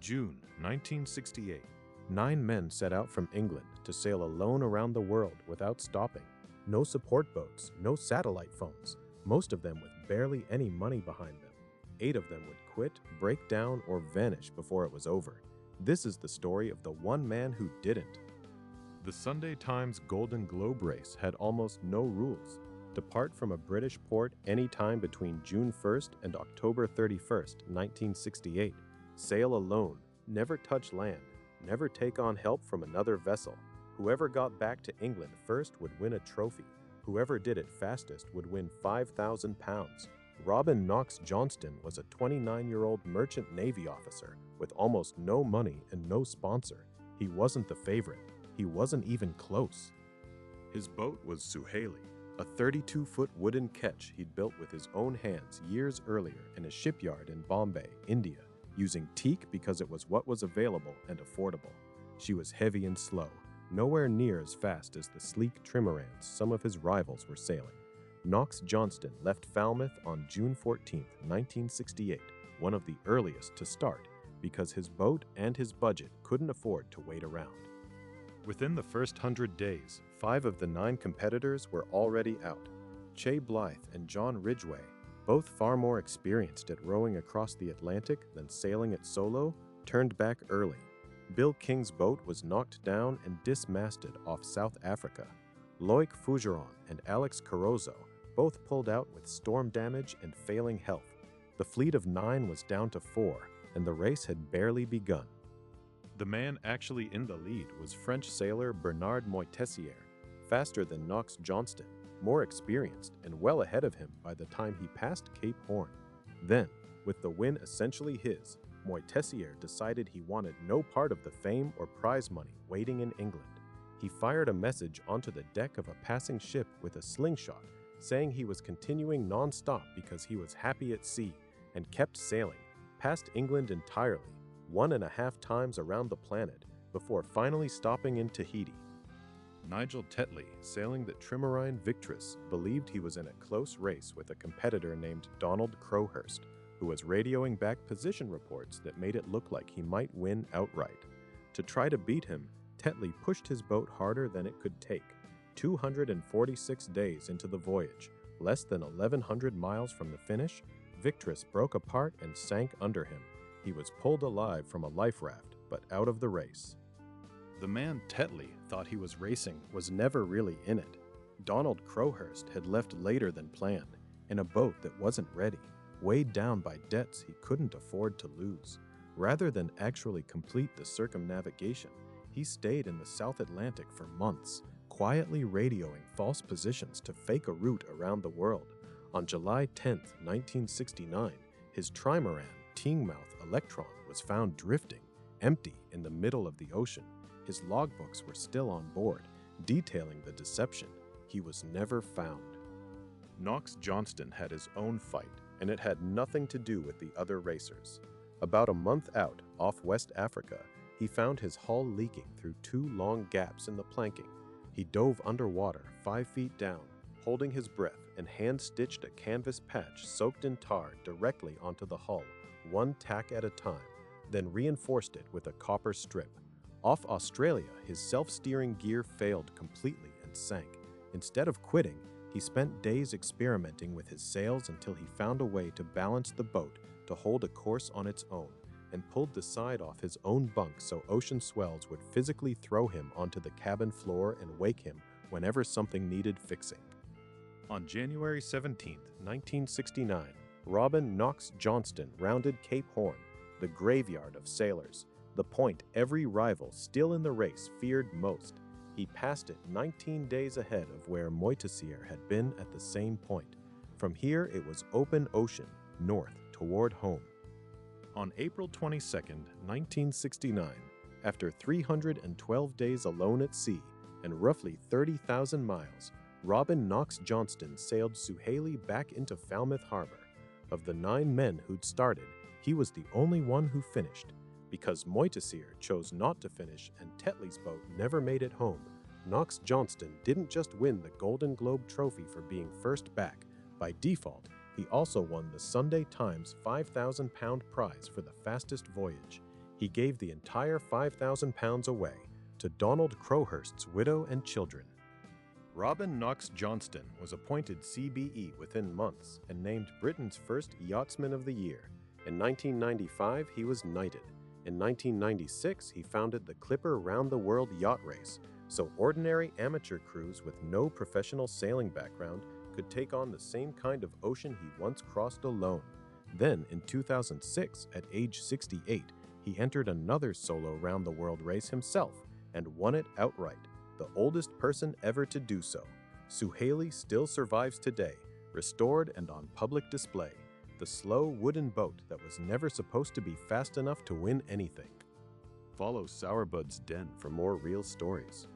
June 1968. 9 men set out from England to sail alone around the world without stopping. No support boats, no satellite phones, most of them with barely any money behind them. 8 of them would quit, break down, or vanish before it was over. This is the story of the one man who didn't. The Sunday Times Golden Globe race had almost no rules. Depart from a British port any time between June 1st and October 31st, 1968. Sail alone, never touch land, never take on help from another vessel. Whoever got back to England first would win a trophy. Whoever did it fastest would win £5,000. Robin Knox-Johnston was a 29-year-old merchant navy officer with almost no money and no sponsor. He wasn't the favorite. He wasn't even close. His boat was Suhaili, a 32-foot wooden ketch he'd built with his own hands years earlier in a shipyard in Bombay, India, using teak because it was what was available and affordable. She was heavy and slow, nowhere near as fast as the sleek trimarans some of his rivals were sailing. Knox-Johnston left Falmouth on June 14, 1968, one of the earliest to start, because his boat and his budget couldn't afford to wait around. Within the first 100 days, 5 of the 9 competitors were already out. Che Blythe and John Ridgway, both far more experienced at rowing across the Atlantic than sailing it solo, turned back early. Bill King's boat was knocked down and dismasted off South Africa. Loic Fougeron and Alex Carozzo both pulled out with storm damage and failing health. The fleet of 9 was down to 4, and the race had barely begun. The man actually in the lead was French sailor Bernard Moitessier, faster than Knox-Johnston, more experienced, and well ahead of him by the time he passed Cape Horn. Then, with the win essentially his, Moitessier decided he wanted no part of the fame or prize money waiting in England. He fired a message onto the deck of a passing ship with a slingshot, saying he was continuing non-stop because he was happy at sea, and kept sailing, past England entirely, 1.5 times around the planet, before finally stopping in Tahiti. Nigel Tetley, sailing the trimaran Victress, believed he was in a close race with a competitor named Donald Crowhurst, who was radioing back position reports that made it look like he might win outright. To try to beat him, Tetley pushed his boat harder than it could take. 246 days into the voyage, less than 1,100 miles from the finish, Victress broke apart and sank under him. He was pulled alive from a life raft, but out of the race. The man Tetley thought he was racing was never really in it. Donald Crowhurst had left later than planned, in a boat that wasn't ready, weighed down by debts he couldn't afford to lose. Rather than actually complete the circumnavigation, he stayed in the South Atlantic for months, quietly radioing false positions to fake a route around the world. On July 10, 1969, his trimaran, Teignmouth Electron, was found drifting, empty in the middle of the ocean. His logbooks were still on board, detailing the deception. He was never found. Knox-Johnston had his own fight, and it had nothing to do with the other racers. About a month out, off West Africa, he found his hull leaking through 2 long gaps in the planking. He dove underwater 5 feet down, holding his breath, and hand-stitched a canvas patch soaked in tar directly onto the hull, 1 tack at a time, then reinforced it with a copper strip. Off Australia, his self-steering gear failed completely and sank. Instead of quitting, he spent days experimenting with his sails until he found a way to balance the boat to hold a course on its own, and pulled the side off his own bunk so ocean swells would physically throw him onto the cabin floor and wake him whenever something needed fixing. On January 17, 1969, Robin Knox-Johnston rounded Cape Horn, the graveyard of sailors, the point every rival still in the race feared most. He passed it 19 days ahead of where Moitessier had been at the same point. From here, it was open ocean, north toward home. On April 22, 1969, after 312 days alone at sea and roughly 30,000 miles, Robin Knox-Johnston sailed Suhaili back into Falmouth Harbor. Of the 9 men who'd started, he was the only one who finished. Because Moitessier chose not to finish and Tetley's boat never made it home, Knox-Johnston didn't just win the Golden Globe Trophy for being first back. By default, he also won the Sunday Times £5,000 prize for the fastest voyage. He gave the entire £5,000 away to Donald Crowhurst's widow and children. Robin Knox-Johnston was appointed CBE within months and named Britain's first Yachtsman of the Year. In 1995, he was knighted. In 1996, he founded the Clipper Round the World Yacht Race, so ordinary amateur crews with no professional sailing background could take on the same kind of ocean he once crossed alone. Then, in 2006, at age 68, he entered another solo round-the-world race himself and won it outright, the oldest person ever to do so. Suhaili still survives today, restored and on public display, the slow wooden boat that was never supposed to be fast enough to win anything. Follow Sourbudsden for more real stories.